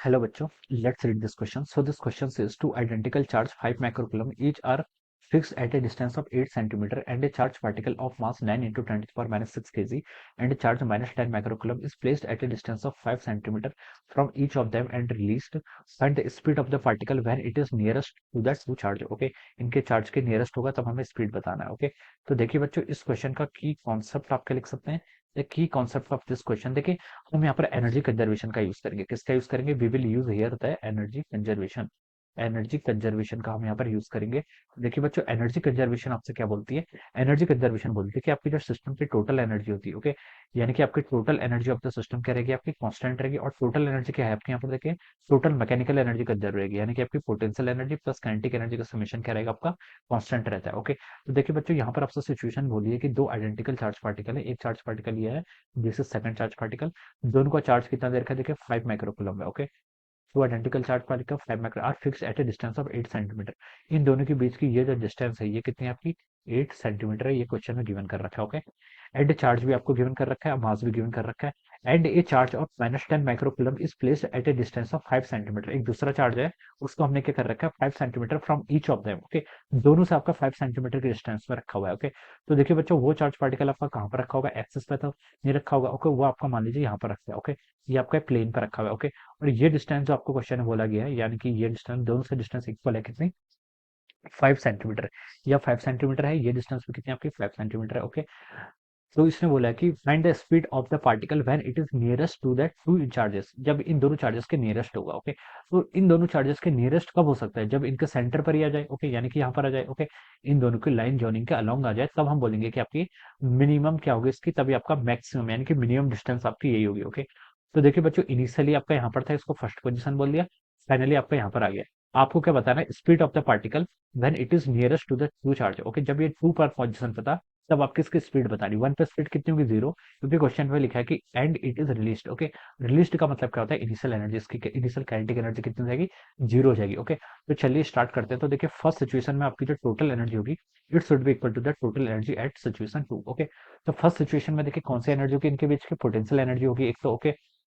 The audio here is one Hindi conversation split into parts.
Hello बच्चों, let's read this question. So this question says two identical charge 5 microcoulomb each are fixed at a distance of 8 centimeter and a charged particle of mass 9 into 10 to the power minus 6 kg and a charge minus 10 microcoulomb is placed at a distance of 5 centimeter from each of them and released. Find the speed of the particle when it is nearest to that two charge. Okay, इनके चार्ज के नियरेस्ट होगा तब हमें स्पीड बताना है. ओके, तो देखिए बच्चों, इस क्वेश्चन का की कॉन्सेप्ट आप क्या लिख सकते हैं. The key concept of this question देखिए, हम यहाँ पर एनर्जी कंजर्वेशन का यूज करेंगे. किसका यूज करेंगे? We will use here the energy conservation. Energy conservation का हम यहाँ पर यूज करेंगे. देखिए बच्चों, एनर्जी कंजर्वेशन आपसे क्या बोलती है? एनर्जी कंजर्वेशन बोलती है कि आपकी जो सिस्टम की टोटल एनर्जी होती है, ओके, यानी कि आपकी total energy of the system क्या रहेगी? आपकी कांस्टेंट रहेगी. और टोटल एनर्जी क्या है आपके यहाँ पर? देखिए, टोटल मैकेनिकल एनर्जी कंजर्व रहेगी, यानी कि आपकी potential energy plus kinetic energy का समेशन क्या रहेगा? आपका कांस्टेंट रहता है. ओके, तो देखिए बच्चों, यहाँ पर आपसे सिचुएशन बोली है कि दो आइडेंटिकल चार्ज पार्टिकल है. एक चार्ज पार्टिकल ये है, this is second charge particle. दोनों का चार्ज कितना दे रखा है? देखिए 5 माइक्रोकूलम है. Okay, two identical charge particle 5 micro are fixed at a distance of 8 centimetre. इन दोनों के बीच की ये जो डिस्टेंस है ये कितनी है आपकी? 8 सेंटीमीटर है. ये क्वेश्चन में गिवन कर रखा है. ओके, एंड चार्ज भी आपको गिवन कर रखा है, मास भी गिवन कर रखा है. And A charge of minus 10 microcoulomb is placed at a distance of 5 centimetre. एक दूसरा चार्ज है, उसको हमने क्या कर रखा है? 5 centimetre from each of them. Okay, दोनों से आपका 5 सेंटीमीटर की डिस्टेंस में रखा हुआ है. ओके, तो देखिए बच्चों, वो चार्ज पार्टिकल आपका कहाँ पर रखा होगा? एक्सिस पे तो नहीं रखा होगा. ओके, वो आपका मान लीजिए यहाँ पर रखा है. ओके, ये आपका प्लेन पर रखा हुआ है. ओके, और ये डिस्टेंस जो आपको क्वेश्चन में बोला गया है, यानी कि ये डिस्टेंस, दोनों से डिस्टेंस इक्वल है कितनी? 5 सेंटीमीटर. या 5 सेंटीमीटर है, ये डिस्टेंस भी कितनी आपकी? 5 सेंटीमीटर है. ओके, तो इसने बोला है कि find the speed of the particle when it is nearest to that two charges. जब इन दोनों चार्जेस के नियरेस्ट होगा. ओके, तो इन दोनों चार्जेस के नियरेस्ट कब हो सकता है? जब इनके सेंटर पर ही आ जाए. ओके, यानी कि यहाँ पर आ जाए. ओके, इन दोनों की लाइन जॉइनिंग के अलोंग आ जाए, तब हम बोलेंगे कि आपकी मिनिमम क्या होगी इसकी, तभी आपका मैक्सिमम यानी कि मिनिमम डिस्टेंस आपकी यही होगी. ओके, तो देखिए बच्चों, इनिशियली आपका यहाँ पर था, इसको फर्स्ट पोजीशन बोल दिया, फाइनली आपका यहाँ पर आ गया. आपको क्या बताना है? Speed of the particle when it is nearest to the two charge. Okay, जब ये टू पर पोजीशन पे था, तब आप किसकी स्पीड बता रही? वन पे स्पीड कितनी होगी? जीरो, क्योंकि क्वेश्चन में लिखा है कि and it is released. Okay, released का मतलब क्या होता है? इनिशियल एनर्जी, इसकी इनिशियल काइनेटिक एनर्जी कितनी हो जाएगी? जीरो हो जाएगी. ओके, तो चलिए स्टार्ट करते हैं. तो देखिए, फर्स्ट सिचुएशन में आपकी जो टोटल एनर्जी होगी, it should be equal to the total energy at situation two. Okay, तो फर्स्ट सिचुएशन में देखिए कौन सी एनर्जी होगी? इनके बीच की पोटेंशियल एनर्जी होगी एक तो. ओके,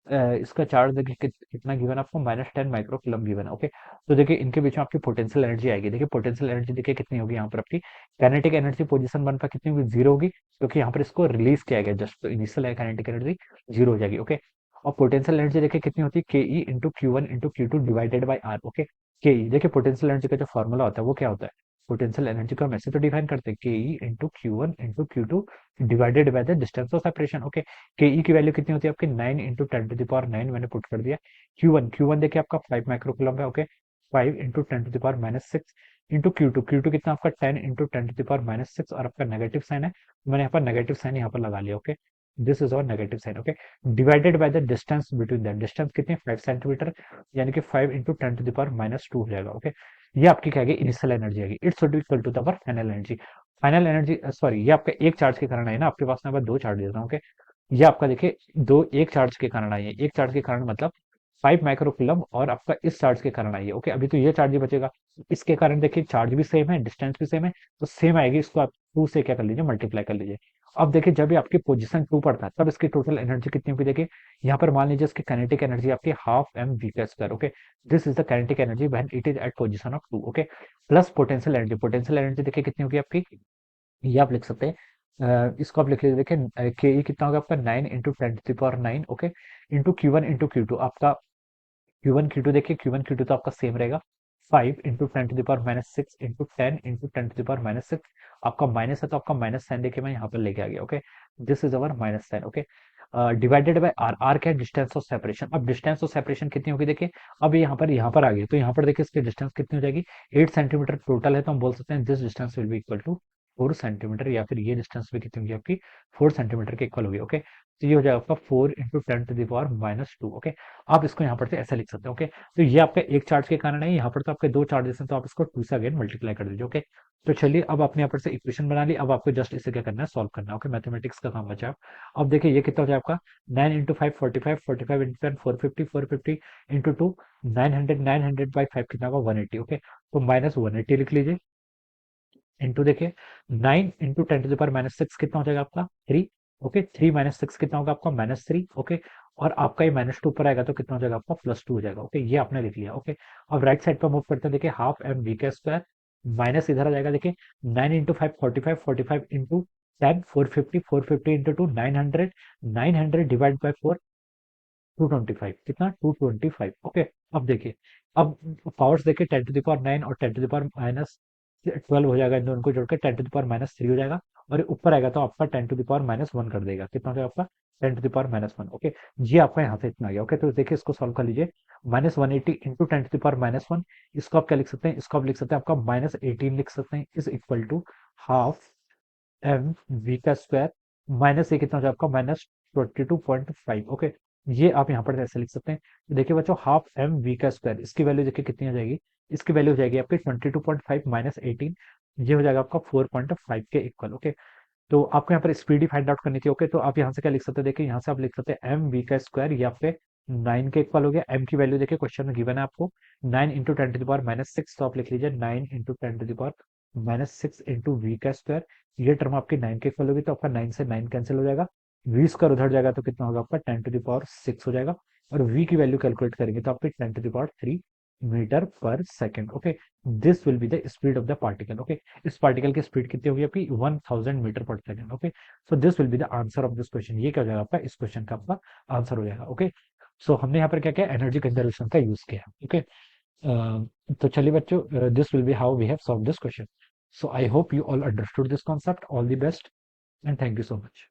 इसका चार्ज देखिए कितना गिवन आपको? माइनस 10 माइक्रोकूलम गिवन है. ओके, तो देखिए इनके बीच में आपकी पोटेंशियल एनर्जी आएगी. देखिए पोटेंशियल एनर्जी देखिए कितनी होगी यहाँ पर आपकी? काइनेटिक एनर्जी पोजीशन वन पर कितनी होगी? जीरो होगी, क्योंकि यहाँ पर इसको रिलीज किया गया जस्ट, तो इनिशियल काइनेटिक एनर्जी जीरो हो जाएगी. ओके, और पोटेंशियल एनर्जी देखिए कितनी होती है? K E into Q one into Q two divided by R. Okay, K E देखिए पोटेंशियल एनर्जी का जो फॉर्मूला होता है वो क्या होता है? पोटेंशियल एनर्जी को हम ऐसे तो डिफाइन करते हैं, के E into Q one into Q two divided by the distance of separation. Okay, K ई की वैल्यू कितनी होती है आपकी? 9 इंटू 10 टू द पावर 9 मैंने पुट कर दिया. क्यू वन देखिए आपका 5 माइक्रोकूलम है. Okay, 5 into 10 to the power minus 6 into Q two कितना आपका? 10 into 10 to the power minus 6, और आपका नेगेटिव साइन है, तो मैंने यहाँ पर नेगेटिव साइन यहाँ पर लगा लिया. ओके, दिस इज और negative sign. Okay, divided by the distance between that. Distance कितनी? 5 सेंटीमीटर, यानी कि 5 into 10 to the power minus 2 हो जाएगा. ओके, ये आपकी क्या आएगी? इनिशियल एनर्जी आएगी. It should be equal to the final energy. Final energy, sorry, ये आपका एक चार्ज के कारण है ना, आपके पास में दो चार्ज दे रहा हूँ. ओके, ये आपका देखिए दो एक चार्ज के कारण आई है. एक चार्ज के कारण मतलब 5 माइक्रोकूलम, और आपका इस चार्ज के कारण आई है. ओके, अभी तो ये चार्ज ही बचेगा. इसके कारण देखिए चार्ज भी सेम है, डिस्टेंस भी सेम है, तो सेम आएगी. इसको आप टू से क्या कर लीजिए? मल्टीप्लाई कर लीजिए. अब देखिए, जब भी आपकी पोजीशन टू पर था, तब इसकी टोटल एनर्जी कितनी होगी? देखिए यहाँ पर मान लीजिए इसकी काइनेटिक एनर्जी आपकी हाफ एम वी का square. Okay, this is the kinetic energy when it is at position of two. Okay, plus potential energy. Potential energy देखिए कितनी होगी आपकी? ये आप लिख सकते हैं, इसको आप लिख लीजिए. देखिए के ई कितना होगा आपका? 9 into 10 to the power 9. Okay, into Q one into Q two. आपका क्यू वन क्यू टू देखिए, क्यू वन क्यू टू तो आपका सेम रहेगा. 5 into 10 to the power minus 6 into 10 into 10 to the power minus 6. आपका माइनस है, तो आपका माइनस साइन देखिए मैं यहाँ पर लेके आ गया. Okay, this is our minus sign. Okay, divided by R. R क्या है? Distance of separation. अब डिस्टेंस ऑफ सेपरेशन कितनी होगी? देखिए अब यहाँ पर आ गई, तो यहाँ पर देखिए इसकी डिस्टेंस कितनी हो जाएगी? 8 सेंटीमीटर टोटल है, तो हम बोल सकते हैं this distance will be equal to 4 centimetre, या फिर ये डिस्टेंस भी कितनी होगी आपकी? 4 सेंटीमीटर के इक्वल होगी. ओके, तो ये हो जाएगा आपका 4 into 10 to the power minus 2. Okay, आप इसको यहाँ पर से ऐसे लिख सकते हैं. ओके, तो ये आपका एक चार्ज के कारण है, यहाँ पर तो आपके दो चार्जेस हैं, तो आप इसको 2 से अगेन मल्टीप्लाई कर दीजिए. ओके, तो चलिए अब आपने यहाँ पर से इक्वेशन बना ली. अब आपको जस्ट इसे क्या करना है? सॉल्व करना है. ओके, मैथमेटिक्स का काम बचा है. अब देखिए ये कितना हो जाए आपका? 9 इंटू 5 45, 45 इंटू 10 450, 450 इंटू 2 900, 900 बाई 5 कितना होगा? 180. ओके, तो माइनस 180 लिख लीजिए. इंटू देखिए 9 into 10 to the power minus 6 कितना हो जाएगा आपका? 3. ओके, 3 - 6 कितना होगा आपका -3। ओके, और आपका ये -2 ऊपर आएगा तो कितना हो जाएगा आपका +2 हो जाएगा। ओके, ये आपने लिख लिया। ओके, अब राइट साइड पर मूव करते हैं। देखिए हाफ एम वी का स्क्वायर माइनस इधर आ जाएगा। देखिए 9 × 5 45, 45 इंटू 10 450, 450 इंटू 2 900, 900 डिवाइड बाई 4 225। कितना 225। ओके, अब देखिए, अब पावर्स देखिए 10⁻⁹ और 10⁻⁻12 हो जाएगा। इन दोनों को जोड़कर 10⁻³ हो जाएगा। और ये ऊपर आएगा तो आपका 10⁻⁻1 कर देगा। कितना हो जाएगा आपका 10⁻1। ओके, ये आपका यहाँ से इतना आ गया। ओके, तो देखिए इसको सॉल्व कर लीजिए। -180 इंटू 10⁻⁻1, इसको आप क्या लिख सकते हैं, इसको आप लिख सकते हैं आपका -18 लिख सकते हैं, is equal to half M V का स्क्वायर माइनस ये कितना हो जाएगा आपका -22.5। ओके, ये आप यहाँ पर ऐसे लिख सकते हैं। तो देखिए बच्चों, हाफ एम वी का स्क्वायर, इसकी वैल्यू देखिए कितनी हो जाएगी। इसकी वैल्यू हो जाएगी आपकी 22.5 -18, ये हो जाएगा आपका 4.5 के इक्वल। ओके, तो आपको यहाँ पर स्पीड ही फाइंड आउट करनी थी। ओके, तो आप यहाँ से क्या लिख सकते हैं, देखिए यहाँ से आप लिख सकते हैं एम वी का स्क्वायर, ये आपके 9 के इक्वल हो गया। एम की वैल्यू देखिए क्वेश्चन में गिवन है आपको 9 इंटू 10⁻⁻6, तो आप लिख लीजिए 9 इंटू 10⁻⁻6 इंटू वी का स्क्वायर। ये टर्म आपकी 9 के इक्वल होगी, तो आपका 9 से 9 कैंसिल हो जाएगा। वी स्क्वायर उधर जाएगा तो कितना होगा आपका 10⁻6 हो जाएगा। और वी की वैल्यू कैलकुलेट करेंगे तो आपकी 10⁻³ मीटर पर second. Okay, this will be the speed of the particle. Okay, इस पार्टिकल की स्पीड कितनी होगी आपकी 1000 मीटर पर second. Okay, so this will be the answer of this question. ये क्या हो जाएगा आपका, इस क्वेश्चन का आपका आंसर हो जाएगा। ओके, सो हमने यहाँ पर क्या किया, एनर्जी कंजर्वेशन का यूज किया। ओके, तो चलिए बच्चों, this will be how we have solve this question. So I hope you all understood this concept. All the best and thank you so much.